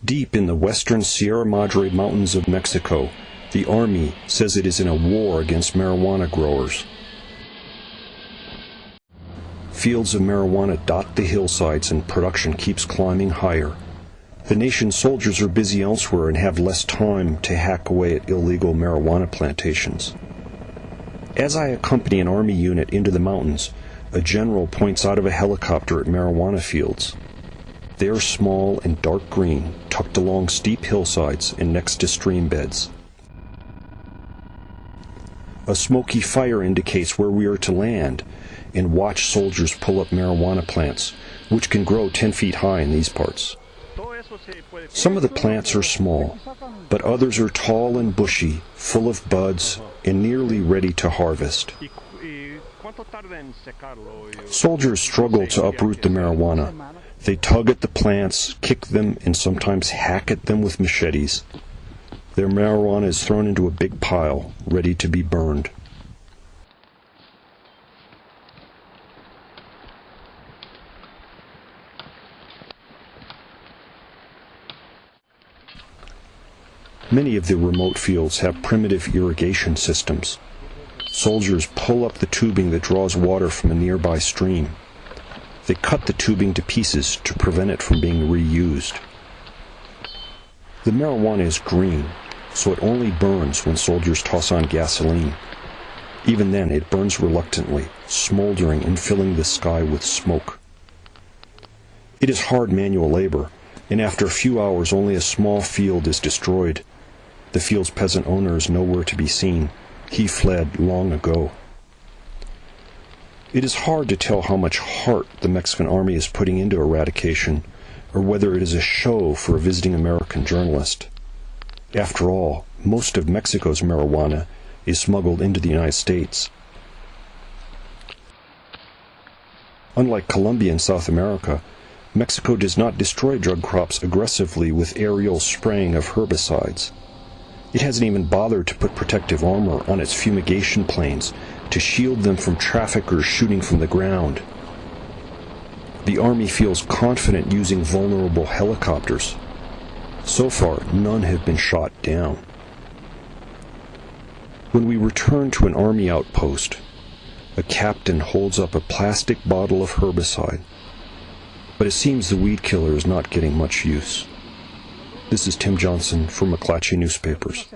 Deep in the western Sierra Madre mountains of Mexico, the Army says it is in a war against marijuana growers. Fields of marijuana dot the hillsides and production keeps climbing higher. The nation's soldiers are busy elsewhere and have less time to hack away at illegal marijuana plantations. As I accompany an Army unit into the mountains, a general points out of a helicopter at marijuana fields. They are small and dark green, tucked along steep hillsides and next to stream beds. A smoky fire indicates where we are to land, and watch soldiers pull up marijuana plants, which can grow 10 feet high in these parts. Some of the plants are small, but others are tall and bushy, full of buds, and nearly ready to harvest. Soldiers struggle to uproot the marijuana. They tug at the plants, kick them, and sometimes hack at them with machetes. Their marijuana is thrown into a big pile, ready to be burned. Many of the remote fields have primitive irrigation systems. Soldiers pull up the tubing that draws water from a nearby stream. They cut the tubing to pieces to prevent it from being reused. The marijuana is green, so it only burns when soldiers toss on gasoline. Even then, it burns reluctantly, smoldering and filling the sky with smoke. It is hard manual labor, and after a few hours only a small field is destroyed. The field's peasant owner is nowhere to be seen. He fled long ago. It is hard to tell how much heart the Mexican Army is putting into eradication, or whether it is a show for a visiting American journalist. After all, most of Mexico's marijuana is smuggled into the United States. Unlike Colombia and South America, Mexico does not destroy drug crops aggressively with aerial spraying of herbicides. It hasn't even bothered to put protective armor on its fumigation planes to shield them from traffickers shooting from the ground. The Army feels confident using vulnerable helicopters. So far, none have been shot down. When we return to an Army outpost, a captain holds up a plastic bottle of herbicide, but it seems the weed killer is not getting much use. This is Tim Johnson for McClatchy Newspapers.